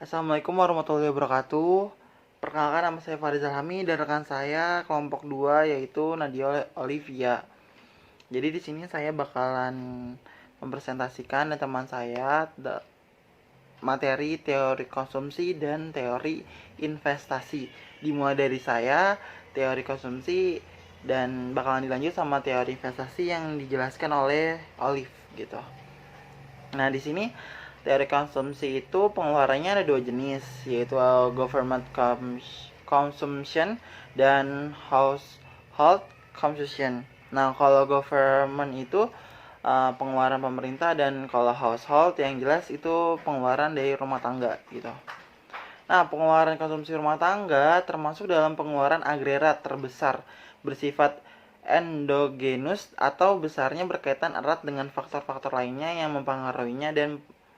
Assalamualaikum warahmatullahi wabarakatuh. Perkenalkan, nama saya Farizal Hami dan rekan saya kelompok 2 yaitu Nadia Olivia. Jadi di sini saya bakalan mempresentasikan dan teman saya materi teori konsumsi dan teori investasi. Dimulai dari saya teori konsumsi dan bakalan dilanjut sama teori investasi yang dijelaskan oleh Olive gitu. Nah, di sini teori konsumsi itu pengeluarannya ada dua jenis, yaitu government consumption dan household consumption. Nah, kalau government itu pengeluaran pemerintah, dan kalau household yang jelas itu pengeluaran dari rumah tangga gitu. Nah, pengeluaran konsumsi rumah tangga termasuk dalam pengeluaran agregat terbesar, bersifat endogenus atau besarnya berkaitan erat dengan faktor-faktor lainnya yang mempengaruhinya,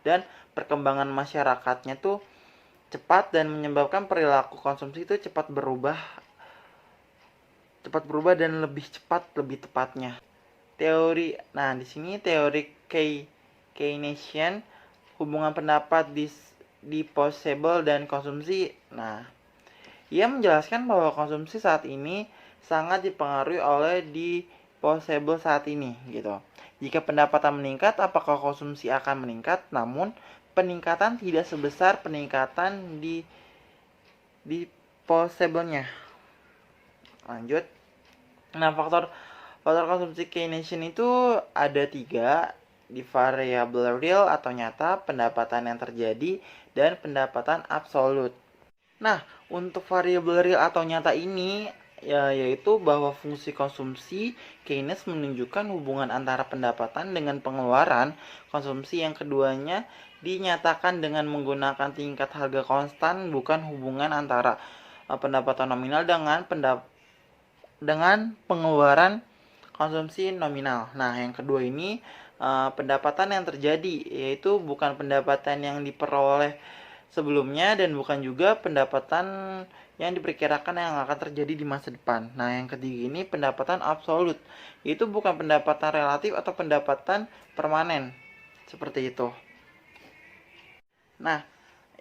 dan perkembangan masyarakatnya tuh cepat dan menyebabkan perilaku konsumsi itu cepat berubah dan lebih cepat, lebih tepatnya. Nah di sini teori Keynesian, hubungan pendapat disposable dan konsumsi. Nah, ia menjelaskan bahwa konsumsi saat ini sangat dipengaruhi oleh disposable saat ini gitu. Jika pendapatan meningkat, apakah konsumsi akan meningkat? Namun peningkatan tidak sebesar peningkatan di disposable-nya. Lanjut. Nah, faktor konsumsi Keynesian itu ada 3, di variabel real atau nyata, pendapatan yang terjadi, dan pendapatan absolut. Nah, untuk variabel real atau nyata ini yaitu bahwa fungsi konsumsi Keynes menunjukkan hubungan antara pendapatan dengan pengeluaran konsumsi. Yang keduanya dinyatakan dengan menggunakan tingkat harga konstan, bukan hubungan antara pendapatan nominal dengan pengeluaran konsumsi nominal. Nah, yang kedua ini pendapatan yang terjadi, yaitu bukan pendapatan yang diperoleh sebelumnya dan bukan juga pendapatan yang diperkirakan yang akan terjadi di masa depan. Nah, yang ketiga ini pendapatan absolut, yaitu bukan pendapatan relatif atau pendapatan permanen, seperti itu. Nah,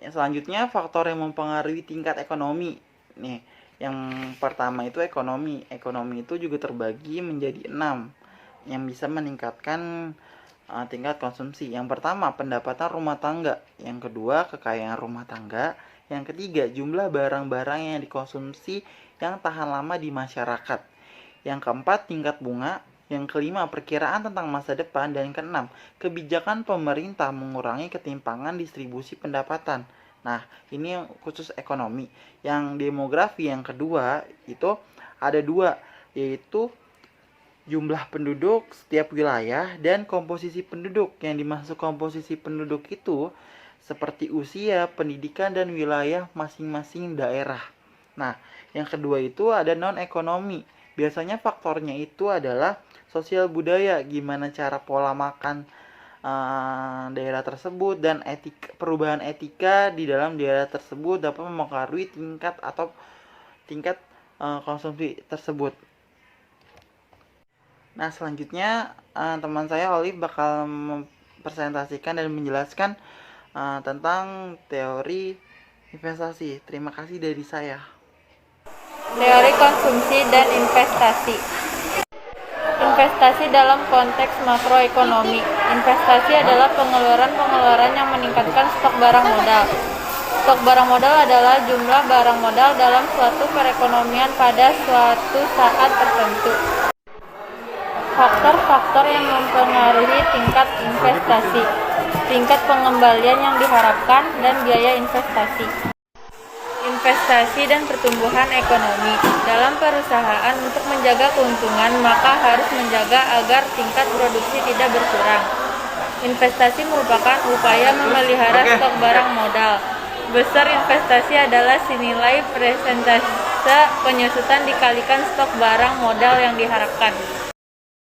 yang selanjutnya faktor yang mempengaruhi tingkat ekonomi. Nih, yang pertama itu ekonomi. Ekonomi itu juga terbagi menjadi 6 yang bisa meningkatkan tingkat konsumsi. Yang pertama, pendapatan rumah tangga. Yang kedua, kekayaan rumah tangga. Yang ketiga, jumlah barang-barang yang dikonsumsi yang tahan lama di masyarakat. Yang keempat, tingkat bunga. Yang kelima, perkiraan tentang masa depan. Dan yang keenam, kebijakan pemerintah mengurangi ketimpangan distribusi pendapatan. Nah, ini yang khusus ekonomi. Yang demografi yang kedua itu ada 2, yaitu jumlah penduduk setiap wilayah dan komposisi penduduk. Yang dimaksud komposisi penduduk itu seperti usia, pendidikan, dan wilayah masing-masing daerah. Nah, yang kedua itu ada non-ekonomi. Biasanya faktornya itu adalah sosial budaya, gimana cara pola makan daerah tersebut, dan perubahan etika di dalam daerah tersebut dapat mempengaruhi tingkat konsumsi tersebut. Nah, selanjutnya teman saya Olive bakal mempresentasikan dan menjelaskan tentang teori investasi. Terima kasih dari saya. Teori konsumsi dan investasi. Investasi dalam konteks makroekonomi. Investasi adalah pengeluaran yang meningkatkan stok barang modal. Stok barang modal adalah jumlah barang modal dalam suatu perekonomian pada suatu saat tertentu. Faktor-faktor yang mempengaruhi tingkat investasi, tingkat pengembalian yang diharapkan, dan biaya investasi. Investasi dan pertumbuhan ekonomi. Dalam perusahaan, untuk menjaga keuntungan, maka harus menjaga agar tingkat produksi tidak berkurang. Investasi merupakan upaya memelihara stok barang modal. Besar investasi adalah senilai persentase penyusutan dikalikan stok barang modal yang diharapkan.